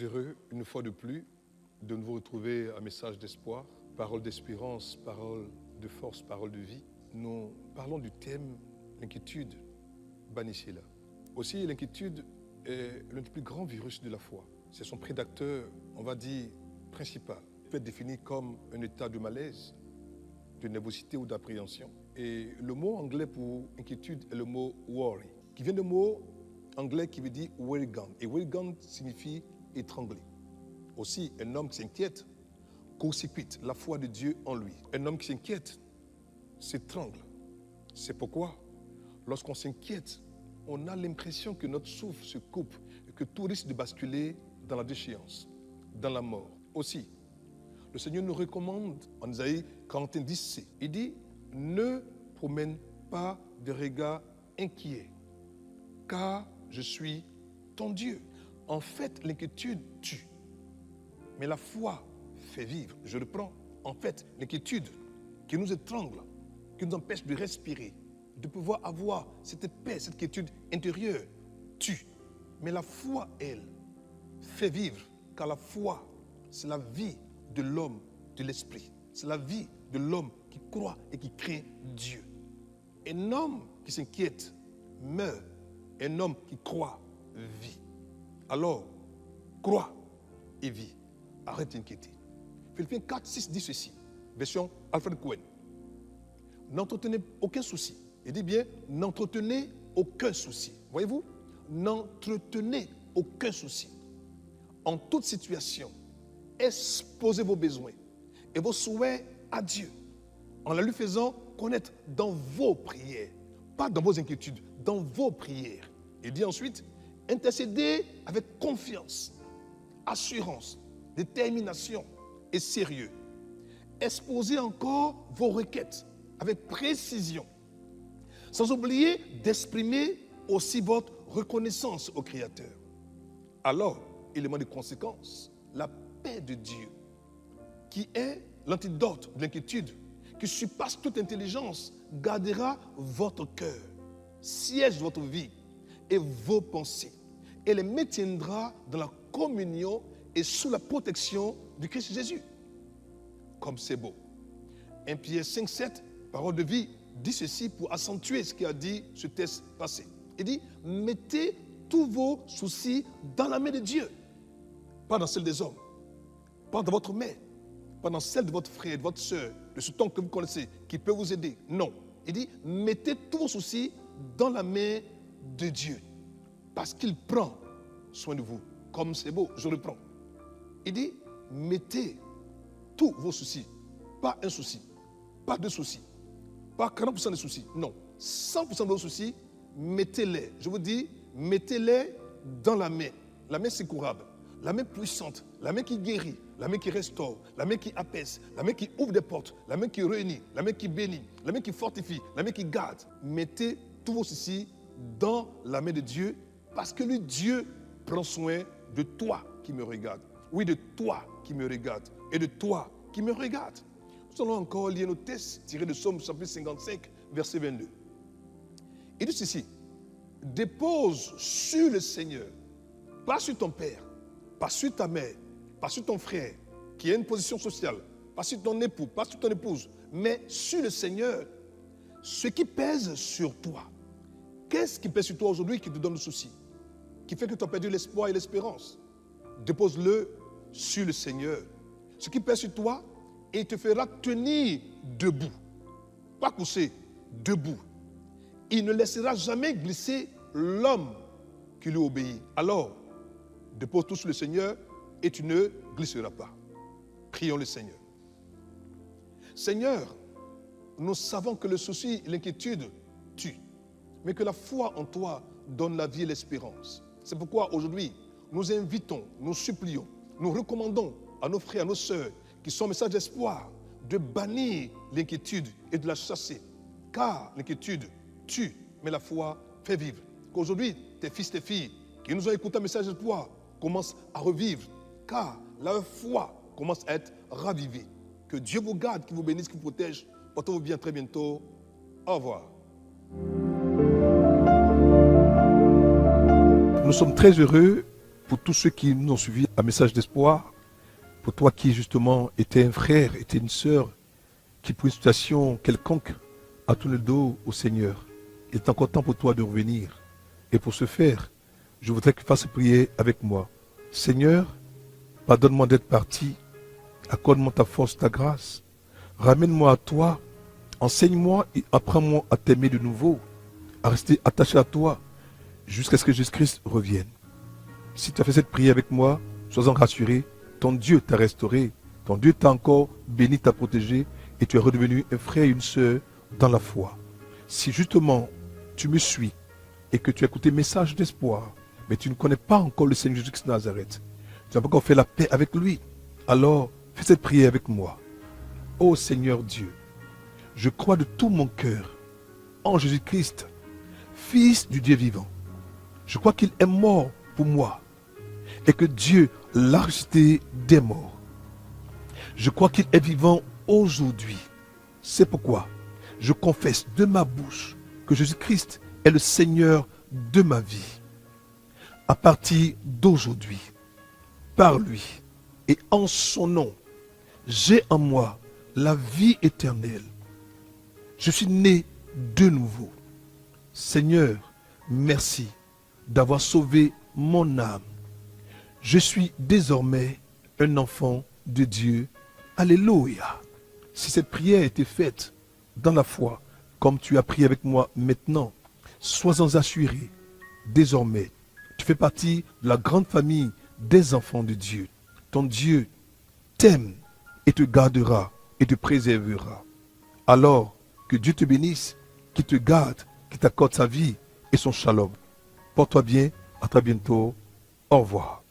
heureux, une fois de plus, de nous retrouver à Message d'espoir, parole d'espérance, parole de force, parole de vie. Nous parlons du thème l'inquiétude, bannissez-la. Aussi, l'inquiétude est l'un des plus grands virus de la foi. C'est son prédateur, on va dire, principal. Il peut être défini comme un état de malaise, de nervosité ou d'appréhension. Et le mot anglais pour inquiétude est le mot worry, qui vient du mot anglais qui veut dire weigand. Et weigand signifie étranglé. Aussi, un homme qui s'inquiète court-circuite la foi de Dieu en lui. Un homme qui s'inquiète s'étrangle. C'est pourquoi, lorsqu'on s'inquiète, on a l'impression que notre souffle se coupe et que tout risque de basculer dans la déchéance, dans la mort. Aussi, le Seigneur nous recommande en Isaïe 41, 10c. Il dit, ne promène pas de regard inquiet, car je suis ton Dieu. En fait, l'inquiétude tue, mais la foi fait vivre. Je reprends. En fait, l'inquiétude qui nous étrangle, qui nous empêche de respirer, de pouvoir avoir cette paix, cette quiétude intérieure, tue. Mais la foi, elle, fait vivre, car la foi, c'est la vie de l'homme, de l'esprit. C'est la vie de l'homme qui croit et qui craint Dieu. Un homme qui s'inquiète meurt. Un homme qui croit vit. Alors, crois et vis. Arrête d'inquiéter. Philippiens 4, 6 dit ceci, version Alfred Cohen. N'entretenez aucun souci. Il dit bien, n'entretenez aucun souci. Voyez-vous? N'entretenez aucun souci. En toute situation, exposez vos besoins et vos souhaits à Dieu, en la lui faisant connaître dans vos prières, pas dans vos inquiétudes, dans vos prières. Il dit ensuite, intercédez avec confiance, assurance, détermination et sérieux. Exposez encore vos requêtes avec précision, sans oublier d'exprimer aussi votre reconnaissance au Créateur. Alors, élément de conséquence, la paix de Dieu, qui est l'antidote de l'inquiétude, qui surpasse toute intelligence, gardera votre cœur, siège de votre vie et vos pensées, et les maintiendra dans la communion et sous la protection du Christ Jésus. Comme c'est beau. 1 Pierre 5, 7, parole de vie, dit ceci pour accentuer ce qu'a dit ce texte passé. Il dit, mettez tous vos soucis dans la main de Dieu, pas dans celle des hommes, pas dans votre main, pas dans celle de votre frère, de votre soeur, de ce temps que vous connaissez, qui peut vous aider. Non. Il dit, mettez tous vos soucis dans la main de Dieu, parce qu'il prend soin de vous. Comme c'est beau, je reprends. Il dit, mettez tous vos soucis, pas un souci, pas deux soucis, pas 40% des soucis, non, 100% de vos soucis, mettez-les. Je vous dis, mettez-les dans la main. La main secourable, la main puissante, la main qui guérit, la main qui restaure, la main qui apaise, la main qui ouvre des portes, la main qui réunit, la main qui bénit, la main qui fortifie, la main qui garde. Mettez tous vos soucis dans la main de Dieu, parce que lui, Dieu, prend soin de toi qui me regarde. Oui, de toi qui me regarde et de toi qui me regarde. Nous allons encore lire nos textes tirés de Psaume chapitre 55, verset 22. Il dit ceci, dépose sur le Seigneur, pas sur ton père, pas sur ta mère, pas sur ton frère, qui a une position sociale, pas sur ton époux, pas sur ton épouse, mais sur le Seigneur, ce qui pèse sur toi. Qu'est-ce qui pèse sur toi aujourd'hui qui te donne le souci, qui fait que tu as perdu l'espoir et l'espérance? Dépose-le sur le Seigneur. Ce qui pèse sur toi, et il te fera tenir debout. Pas couché, debout. Il ne laissera jamais glisser l'homme qui lui obéit. Alors, dépose tout sur le Seigneur et tu ne glisseras pas. Prions le Seigneur. Seigneur, nous savons que le souci et l'inquiétude tuent, mais que la foi en toi donne la vie et l'espérance. C'est pourquoi aujourd'hui, nous invitons, nous supplions, nous recommandons à nos frères, à nos sœurs qui sont messages d'espoir de bannir l'inquiétude et de la chasser. Car l'inquiétude tue, mais la foi fait vivre. Qu'aujourd'hui, tes fils, tes filles qui nous ont écouté un message d'espoir commencent à revivre. Car la foi commence à être ravivée. Que Dieu vous garde, qu'il vous bénisse, qu'il vous protège. Portez-vous bien très bientôt. Au revoir. Nous sommes très heureux pour tous ceux qui nous ont suivis un message d'espoir, pour toi qui justement étais un frère, étais une sœur, qui pour une situation quelconque a tourné le dos au Seigneur. Il est encore temps pour toi de revenir. Et pour ce faire, je voudrais que tu fasses prier avec moi. Seigneur, pardonne-moi d'être parti. Accorde-moi ta force, ta grâce. Ramène-moi à toi. Enseigne-moi et apprends-moi à t'aimer de nouveau, à rester attaché à toi jusqu'à ce que Jésus-Christ revienne. Si tu as fait cette prière avec moi, sois-en rassuré. Ton Dieu t'a restauré. Ton Dieu t'a encore béni, t'a protégé et tu es redevenu un frère et une sœur dans la foi. Si justement tu me suis et que tu as écouté message d'espoir, mais tu ne connais pas encore le Seigneur Jésus-Christ de Nazareth, tu n'as pas encore fait la paix avec lui, alors fais cette prière avec moi. Ô Seigneur Dieu, je crois de tout mon cœur en Jésus-Christ, Fils du Dieu vivant. Je crois qu'il est mort pour moi et que Dieu l'a ressuscité des morts. Je crois qu'il est vivant aujourd'hui. C'est pourquoi je confesse de ma bouche que Jésus-Christ est le Seigneur de ma vie. À partir d'aujourd'hui, par lui et en son nom, j'ai en moi la vie éternelle. Je suis né de nouveau. Seigneur, merci d'avoir sauvé mon âme. Je suis désormais un enfant de Dieu. Alléluia. Si cette prière a été faite dans la foi, comme tu as prié avec moi maintenant, sois-en assuré. Désormais, tu fais partie de la grande famille des enfants de Dieu. Ton Dieu t'aime et te gardera et te préservera. Alors, que Dieu te bénisse, qu'il te garde, qu'il t'accorde sa vie et son shalom. Porte-toi bien, à très bientôt. Au revoir.